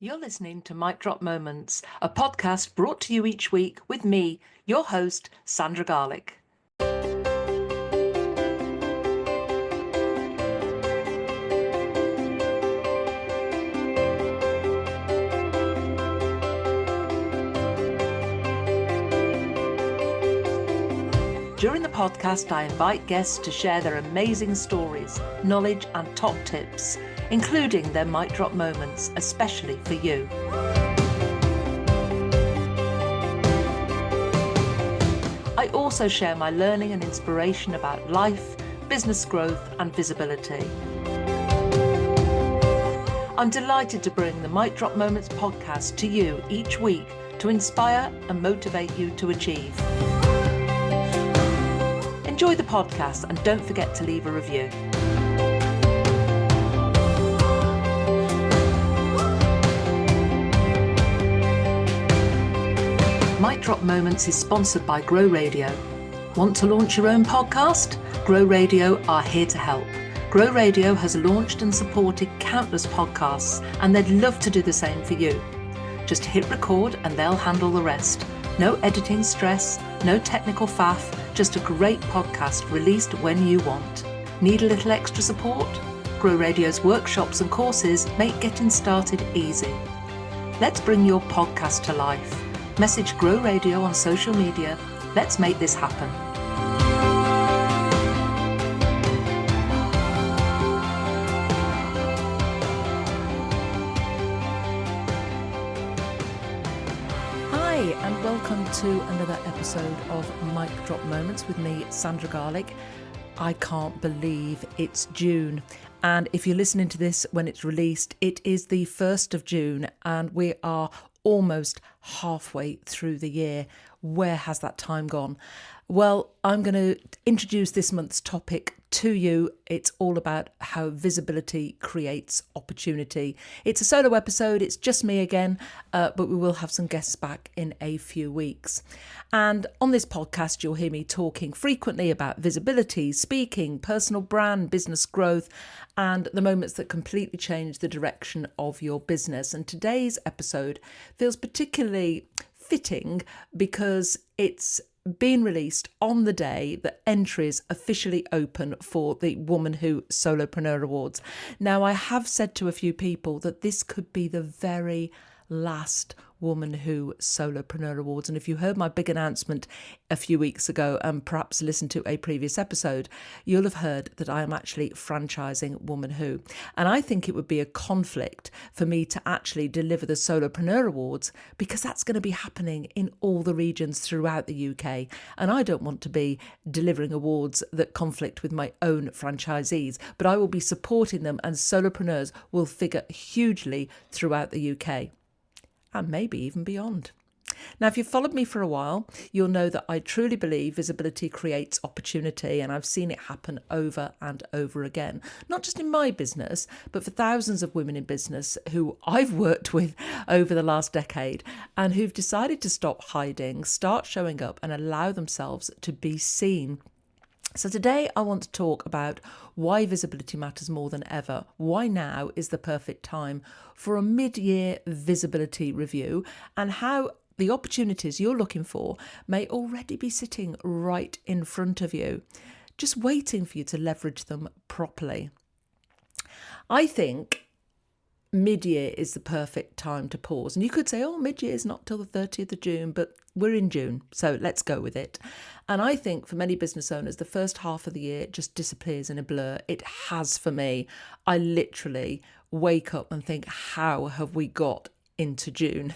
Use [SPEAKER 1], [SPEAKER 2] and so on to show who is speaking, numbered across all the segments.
[SPEAKER 1] You're listening to Mic Drop Moments, a podcast brought to you each week with me, your host, Sandra Garlick. During the podcast, I invite guests to share their amazing stories, knowledge and top tips, including their mic drop moments, especially for you. I also share my learning and inspiration about life, business growth and visibility. I'm delighted to bring the Mic Drop Moments podcast to you each week to inspire and motivate you to achieve. Enjoy the podcast and don't forget to leave a review. Mic Drop Moments is sponsored by Grow Radio. Want to launch your own podcast? Grow Radio are here to help. Grow Radio has launched and supported countless podcasts, and they'd love to do the same for you. Just hit record and they'll handle the rest. No editing stress, no technical faff, just a great podcast released when you want. Need a little extra support? Grow Radio's workshops and courses make getting started easy. Let's bring your podcast to life. Message Grow Radio on social media. Let's make this happen. Hi, and welcome to another episode of Mic Drop Moments with me, Sandra Garlick. I can't believe it's June. And if you're listening to this when it's released, it is the 1st of June and we are almost halfway through the year. Where has that time gone? Well, I'm going to introduce this month's topic to you. It's all about how visibility creates opportunity. It's a solo episode. It's just me again, but we will have some guests back in a few weeks. And on this podcast, you'll hear me talking frequently about visibility, speaking, personal brand, business growth, and the moments that completely change the direction of your business. And today's episode feels particularly fitting because it's been released on the day that entries officially open for the Woman Who Solopreneur Awards. Now, I have said to a few people that this could be the very last Woman Who Solopreneur Awards. And if you heard my big announcement a few weeks ago and perhaps listened to a previous episode, you'll have heard that I am actually franchising Woman Who. And I think it would be a conflict for me to actually deliver the Solopreneur Awards because that's going to be happening in all the regions throughout the UK. And I don't want to be delivering awards that conflict with my own franchisees, but I will be supporting them and solopreneurs will figure hugely throughout the UK. And maybe even beyond. Now, if you've followed me for a while, you'll know that I truly believe visibility creates opportunity, and I've seen it happen over and over again, not just in my business, but for thousands of women in business who I've worked with over the last decade and who've decided to stop hiding, start showing up and allow themselves to be seen. So today I want to talk about why visibility matters more than ever, why now is the perfect time for a mid-year visibility review, and how the opportunities you're looking for may already be sitting right in front of you, just waiting for you to leverage them properly. I think mid-year is the perfect time to pause. And you could say, oh, mid-year is not till the 30th of June, but we're in June, so let's go with it. And I think for many business owners, the first half of the year just disappears in a blur. It has for me. I literally wake up and think, how have we got into June?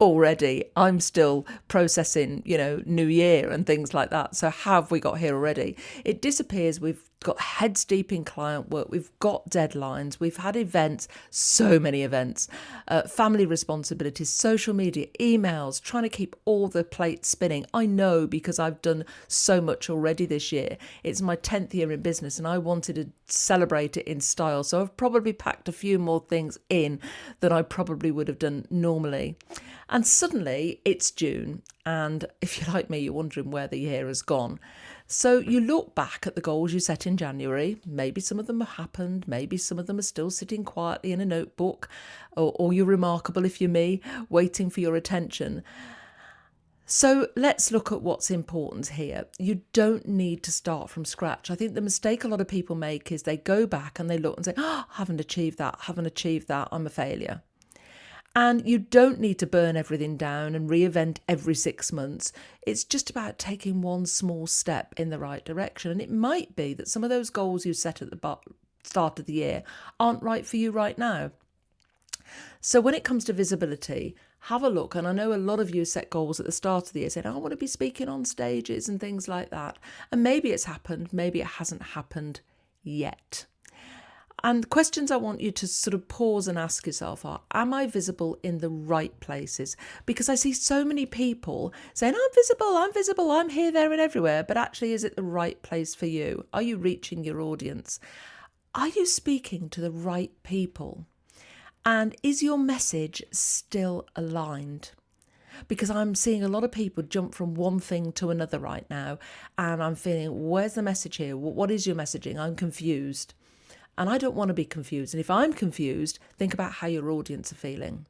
[SPEAKER 1] Already? I'm still processing, New Year and things like that. So how have we got here already? It disappears. We've got heads deep in client work. We've got deadlines. We've had events, so many events, family responsibilities, social media, emails, trying to keep all the plates spinning. I know because I've done so much already this year. It's my 10th year in business and I wanted to celebrate it in style. So I've probably packed a few more things in than I probably would have done normally. And suddenly it's June. And if you're like me, you're wondering where the year has gone. So you look back at the goals you set in January. Maybe some of them have happened. Maybe some of them are still sitting quietly in a notebook, or you're remarkable if you're me, waiting for your attention. So let's look at what's important here. You don't need to start from scratch. I think the mistake a lot of people make is they go back and they look and say, I haven't achieved that, I'm a failure. And you don't need to burn everything down and reinvent every 6 months. It's just about taking one small step in the right direction. And it might be that some of those goals you set at the start of the year aren't right for you right now. So when it comes to visibility, have a look. And I know a lot of you set goals at the start of the year saying, I want to be speaking on stages and things like that. And maybe it's happened, maybe it hasn't happened yet. And questions I want you to sort of pause and ask yourself are, am I visible in the right places? Because I see so many people saying, I'm visible, I'm here, there and everywhere. But actually, is it the right place for you? Are you reaching your audience? Are you speaking to the right people? And is your message still aligned? Because I'm seeing a lot of people jump from one thing to another right now. And I'm feeling, where's the message here? What is your messaging? I'm confused. And I don't want to be confused. And if I'm confused, think about how your audience are feeling.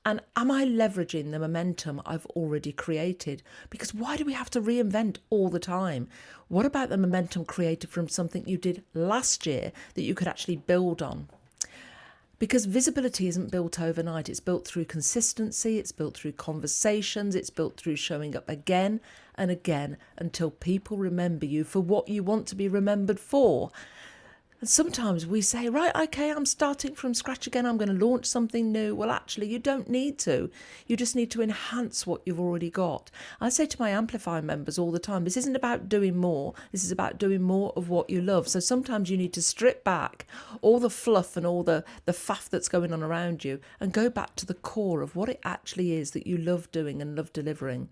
[SPEAKER 1] And am I leveraging the momentum I've already created? Because why do we have to reinvent all the time? What about the momentum created from something you did last year that you could actually build on? Because visibility isn't built overnight. It's built through consistency. It's built through conversations. It's built through showing up again and again until people remember you for what you want to be remembered for. And sometimes we say, right, okay, I'm starting from scratch again. I'm going to launch something new. Well, actually, you don't need to. You just need to enhance what you've already got. I say to my Amplify members all the time, this isn't about doing more. This is about doing more of what you love. So sometimes you need to strip back all the fluff and all the faff that's going on around you and go back to the core of what it actually is that you love doing and love delivering.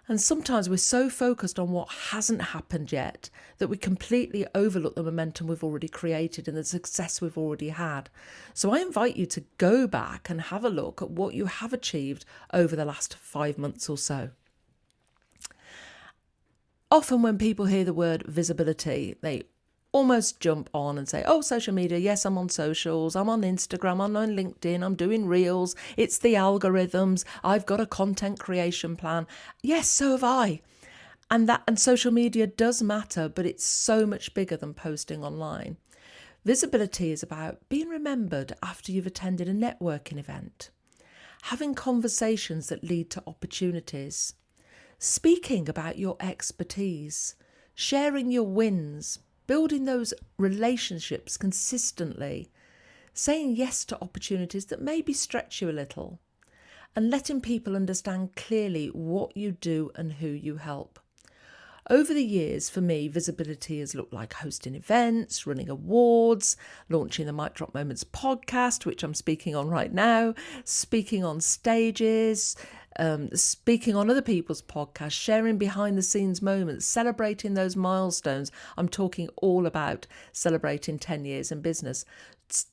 [SPEAKER 1] And sometimes we're so focused on what hasn't happened yet that we completely overlook the momentum we've already created and the success we've already had. So I invite you to go back and have a look at what you have achieved over the last 5 months or so. Often when people hear the word visibility, they almost jump on and say, oh, social media, yes, I'm on socials, I'm on Instagram, I'm on LinkedIn, I'm doing reels, it's the algorithms, I've got a content creation plan. Yes, so have I. And social media does matter, but it's so much bigger than posting online. Visibility is about being remembered after you've attended a networking event, having conversations that lead to opportunities, speaking about your expertise, sharing your wins, building those relationships consistently, saying yes to opportunities that maybe stretch you a little, and letting people understand clearly what you do and who you help. Over the years, for me, visibility has looked like hosting events, running awards, launching the Mic Drop Moments podcast, which I'm speaking on right now, speaking on stages, speaking on other people's podcasts, sharing behind the scenes moments, celebrating those milestones. I'm talking all about celebrating 10 years in business,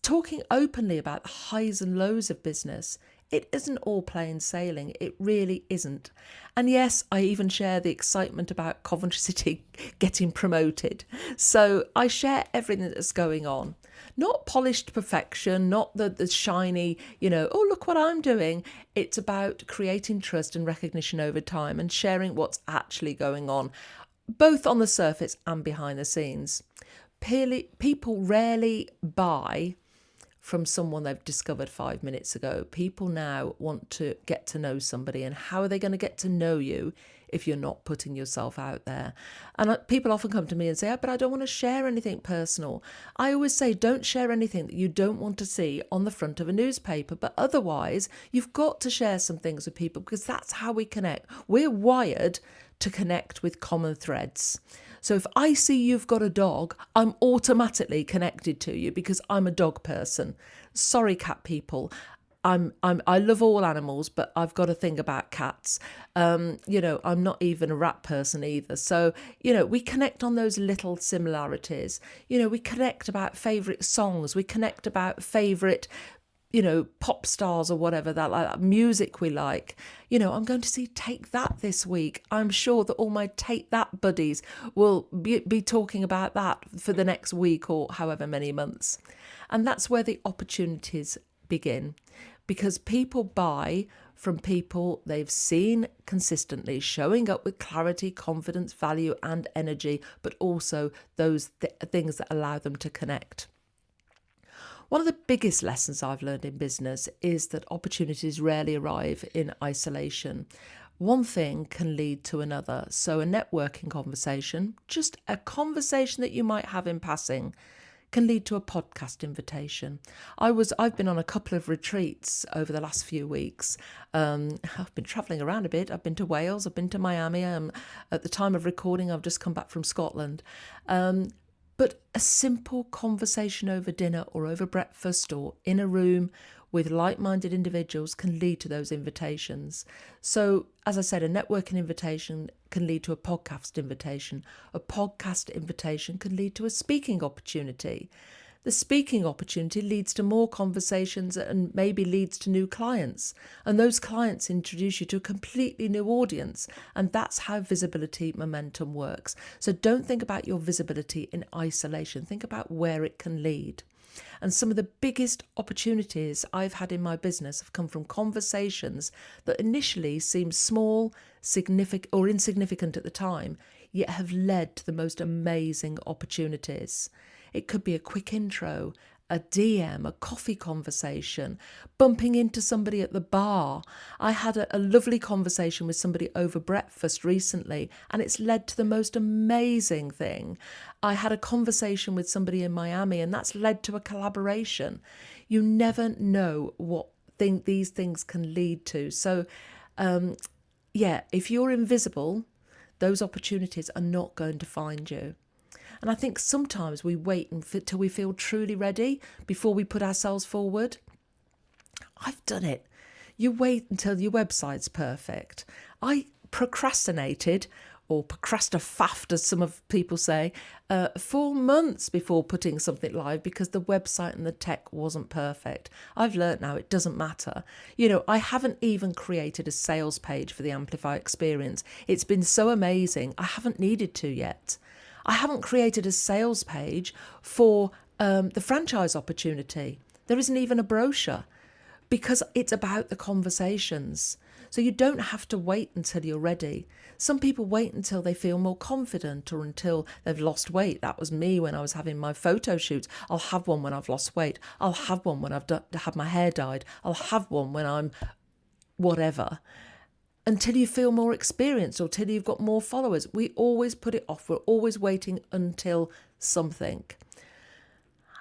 [SPEAKER 1] talking openly about the highs and lows of business. It isn't all plain sailing. It really isn't. And yes, I even share the excitement about Coventry City getting promoted. So I share everything that's going on. Not polished perfection, not the shiny, oh, look what I'm doing. It's about creating trust and recognition over time and sharing what's actually going on, both on the surface and behind the scenes. People rarely buy from someone they've discovered 5 minutes ago. People now want to get to know somebody, and how are they going to get to know you if you're not putting yourself out there? And people often come to me and say, but I don't want to share anything personal. I always say, don't share anything that you don't want to see on the front of a newspaper, but otherwise you've got to share some things with people, because that's how we connect. We're wired to connect with common threads. So if I see you've got a dog, I'm automatically connected to you because I'm a dog person. Sorry, cat people. I love all animals, but I've got a thing about cats. I'm not even a rat person either. So, we connect on those little similarities. We connect about favourite songs. We connect about favourite pop stars or whatever, that music we like. I'm going to see Take That this week. I'm sure that all my Take That buddies will be talking about that for the next week or however many months. And that's where the opportunities begin, because people buy from people they've seen consistently showing up with clarity, confidence, value and energy, but also those things that allow them to connect. One of the biggest lessons I've learned in business is that opportunities rarely arrive in isolation. One thing can lead to another. So a networking conversation, just a conversation that you might have in passing, can lead to a podcast invitation. I've been on a couple of retreats over the last few weeks. I've been travelling around a bit. I've been to Wales, I've been to Miami. At the time of recording, I've just come back from Scotland. But a simple conversation over dinner or over breakfast or in a room with like-minded individuals can lead to those invitations. So, as I said, a networking invitation can lead to a podcast invitation. A podcast invitation can lead to a speaking opportunity. The speaking opportunity leads to more conversations and maybe leads to new clients. And those clients introduce you to a completely new audience. And that's how visibility momentum works. So don't think about your visibility in isolation. Think about where it can lead. And some of the biggest opportunities I've had in my business have come from conversations that initially seemed small, significant or insignificant at the time, yet have led to the most amazing opportunities. It could be a quick intro, a DM, a coffee conversation, bumping into somebody at the bar. I had a lovely conversation with somebody over breakfast recently, and it's led to the most amazing thing. I had a conversation with somebody in Miami, and that's led to a collaboration. You never know what these things can lead to. So, if you're invisible, those opportunities are not going to find you. And I think sometimes we wait until we feel truly ready before we put ourselves forward. I've done it. You wait until your website's perfect. I procrastinated, or procrastinafaffed as some of people say, 4 months before putting something live because the website and the tech wasn't perfect. I've learnt now it doesn't matter. I haven't even created a sales page for the Amplify experience. It's been so amazing. I haven't needed to yet. I haven't created a sales page for the franchise opportunity. There isn't even a brochure because it's about the conversations. So you don't have to wait until you're ready. Some people wait until they feel more confident or until they've lost weight. That was me when I was having my photo shoots. I'll have one when I've lost weight. I'll have one when I've had my hair dyed. I'll have one when I'm whatever. Until you feel more experienced or till you've got more followers. We always put it off. We're always waiting until something.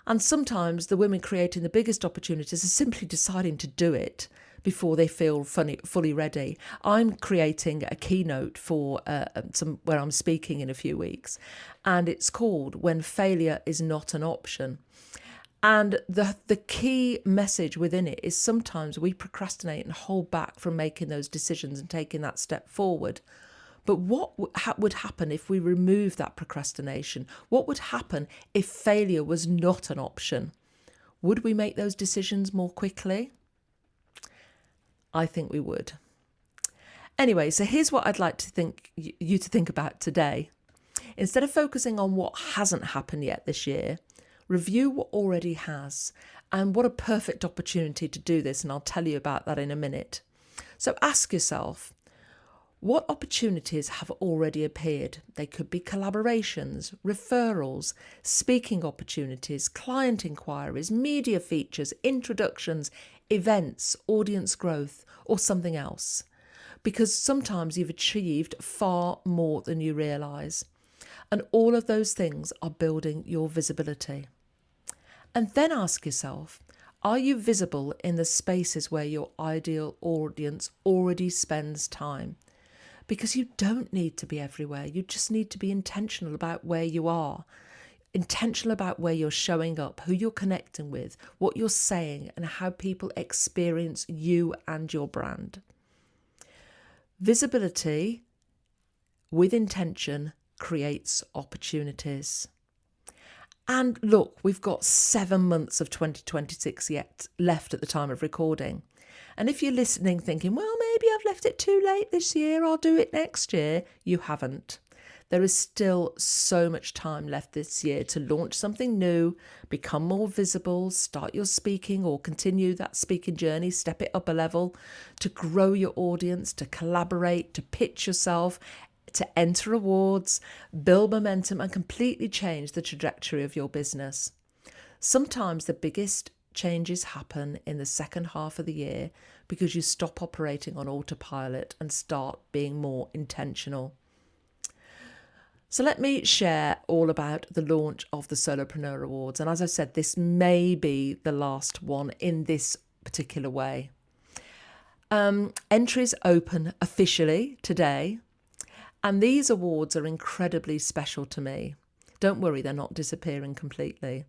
[SPEAKER 1] And sometimes the women creating the biggest opportunities are simply deciding to do it before they feel fully ready. I'm creating a keynote for where I'm speaking in a few weeks, and it's called When Failure is Not an Option. And the key message within it is sometimes we procrastinate and hold back from making those decisions and taking that step forward. But what would happen if we remove that procrastination? What would happen if failure was not an option? Would we make those decisions more quickly? I think we would. Anyway, so here's what I'd like you to think about today. Instead of focusing on what hasn't happened yet this year, review what already has, and what a perfect opportunity to do this, and I'll tell you about that in a minute. So ask yourself, what opportunities have already appeared? They could be collaborations, referrals, speaking opportunities, client inquiries, media features, introductions, events, audience growth, or something else. Because sometimes you've achieved far more than you realise. And all of those things are building your visibility. And then ask yourself, are you visible in the spaces where your ideal audience already spends time? Because you don't need to be everywhere. You just need to be intentional about where you are, intentional about where you're showing up, who you're connecting with, what you're saying, and how people experience you and your brand. Visibility with intention creates opportunities. And look, we've got 7 months of 2026 yet left at the time of recording. And if you're listening thinking, well, maybe I've left it too late this year, I'll do it next year, you haven't. There is still so much time left this year to launch something new, become more visible, start your speaking or continue that speaking journey, step it up a level, to grow your audience, to collaborate, to pitch yourself, to enter awards, build momentum, and completely change the trajectory of your business. Sometimes the biggest changes happen in the second half of the year because you stop operating on autopilot and start being more intentional. So let me share all about the launch of the Solopreneur Awards. And as I said, this may be the last one in this particular way. Entries open officially today. And these awards are incredibly special to me. Don't worry, they're not disappearing completely.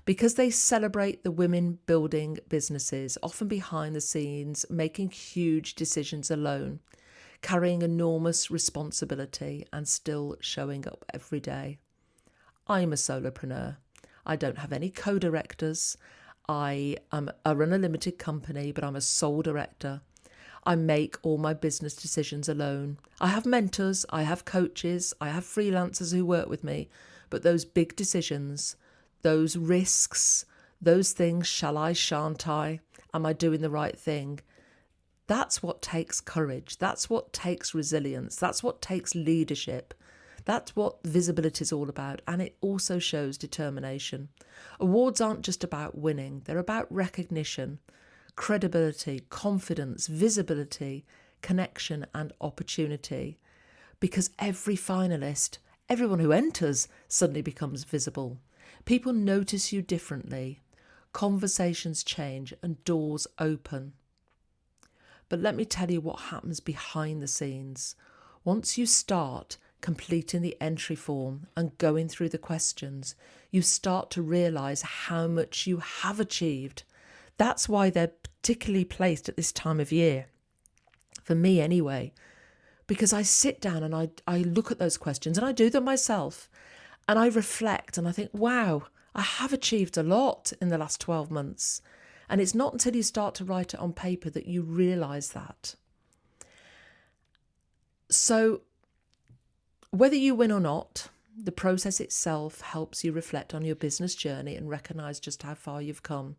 [SPEAKER 1] Because they celebrate the women building businesses, often behind the scenes, making huge decisions alone, carrying enormous responsibility and still showing up every day. I'm a solopreneur. I don't have any co-directors. I run a limited company, but I'm a sole director. I make all my business decisions alone. I have mentors, I have coaches, I have freelancers who work with me, but those big decisions, those risks, those things, shall I, shan't I, am I doing the right thing? That's what takes courage. That's what takes resilience. That's what takes leadership. That's what visibility is all about. And it also shows determination. Awards aren't just about winning. They're about recognition, credibility, confidence, visibility, connection, and opportunity. Because every finalist, everyone who enters, suddenly becomes visible. People notice you differently. Conversations change and doors open. But let me tell you what happens behind the scenes. Once you start completing the entry form and going through the questions, you start to realise how much you have achieved. That's why they're particularly placed at this time of year, for me anyway, because I sit down and I look at those questions and I do them myself and I reflect and I think, wow, I have achieved a lot in the last 12 months. And it's not until you start to write it on paper that you realise that. So whether you win or not, the process itself helps you reflect on your business journey and recognise just how far you've come.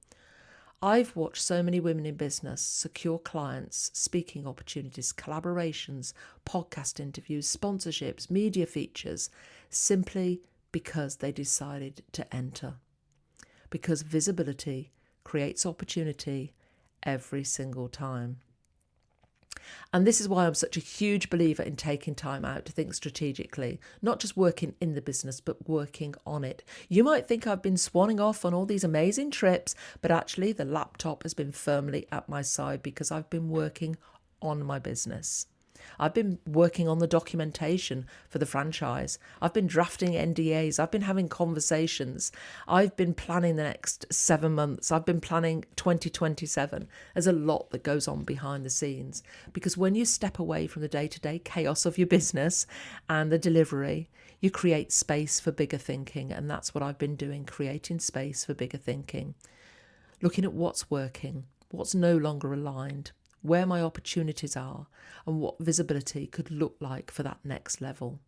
[SPEAKER 1] I've watched so many women in business secure clients, speaking opportunities, collaborations, podcast interviews, sponsorships, media features, simply because they decided to enter. Because visibility creates opportunity every single time. And this is why I'm such a huge believer in taking time out to think strategically, not just working in the business, but working on it. You might think I've been swanning off on all these amazing trips, but actually the laptop has been firmly at my side because I've been working on my business. I've been working on the documentation for the franchise. I've been drafting NDAs. I've been having conversations. I've been planning the next 7 months. I've been planning 2027. There's a lot that goes on behind the scenes because when you step away from the day-to-day chaos of your business and the delivery, you create space for bigger thinking. And that's what I've been doing, creating space for bigger thinking, looking at what's working, what's no longer aligned, where my opportunities are, and what visibility could look like for that next level.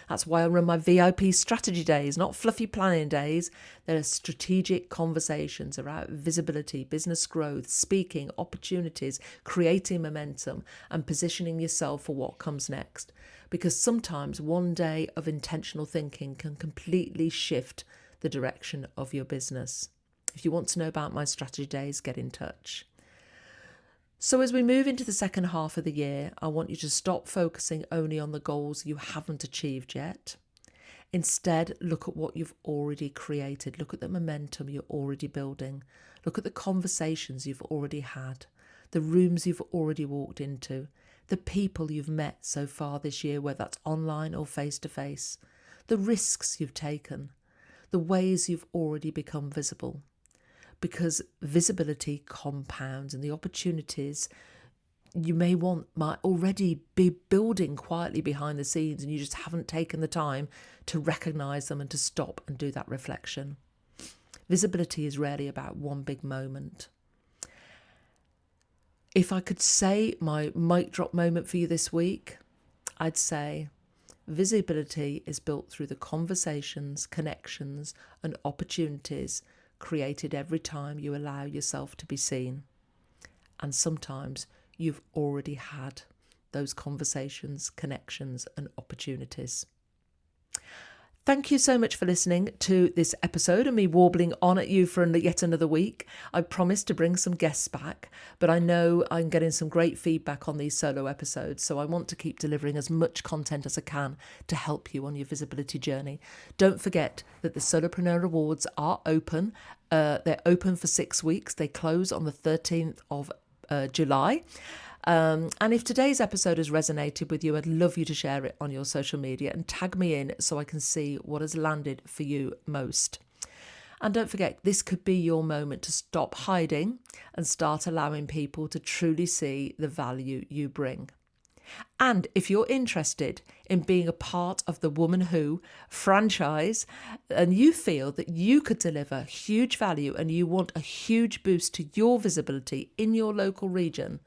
[SPEAKER 1] That's why I run my VIP strategy days, not fluffy planning days. They're strategic conversations around visibility, business growth, speaking, opportunities, creating momentum, and positioning yourself for what comes next. Because sometimes one day of intentional thinking can completely shift the direction of your business. If you want to know about my strategy days, get in touch. So as we move into the second half of the year, I want you to stop focusing only on the goals you haven't achieved yet. Instead, look at what you've already created. Look at the momentum you're already building. Look at the conversations you've already had, the rooms you've already walked into, the people you've met so far this year, whether that's online or face-to-face, the risks you've taken, the ways you've already become visible. Because visibility compounds and the opportunities you might already be building quietly behind the scenes, and you just haven't taken the time to recognize them and to stop and do that reflection. Visibility is rarely about one big moment. If I could say my mic drop moment for you this week, I'd say visibility is built through the conversations, connections, and opportunities created every time you allow yourself to be seen. And sometimes you've already had those conversations, connections, and opportunities. Thank you so much for listening to this episode and me warbling on at you for yet another week. I promised to bring some guests back, but I know I'm getting some great feedback on these solo episodes, so I want to keep delivering as much content as I can to help you on your visibility journey. Don't forget that the Solopreneur Awards are open. They're open for 6 weeks. They close on the 13th of July. And if today's episode has resonated with you, I'd love you to share it on your social media and tag me in so I can see what has landed for you most. And don't forget, this could be your moment to stop hiding and start allowing people to truly see the value you bring. And if you're interested in being a part of the Woman Who franchise and you feel that you could deliver huge value and you want a huge boost to your visibility in your local region,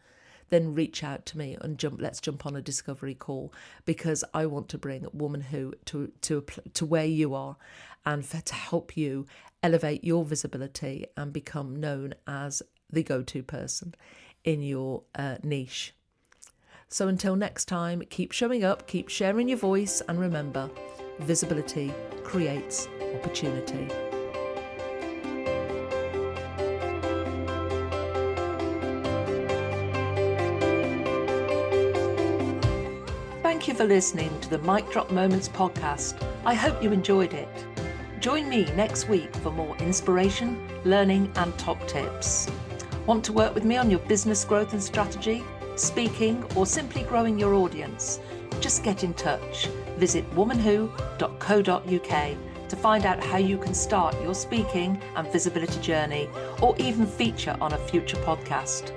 [SPEAKER 1] then reach out to me and let's jump on a discovery call, because I want to bring Woman Who to where you are and to help you elevate your visibility and become known as the go-to person in your niche. So until next time, keep showing up, keep sharing your voice, and remember, visibility creates opportunity. Thank you for listening to the Mic Drop Moments podcast. I hope you enjoyed it. Join me next week for more inspiration, learning, and top tips. Want to work with me on your business growth and strategy, speaking, or simply growing your audience? Just get in touch. Visit womanwho.co.uk to find out how you can start your speaking and visibility journey, or even feature on a future podcast.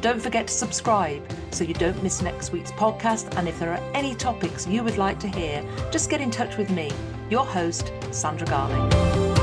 [SPEAKER 1] Don't forget to subscribe so you don't miss next week's podcast. And if there are any topics you would like to hear, just get in touch with me, your host, Sandra Garlick.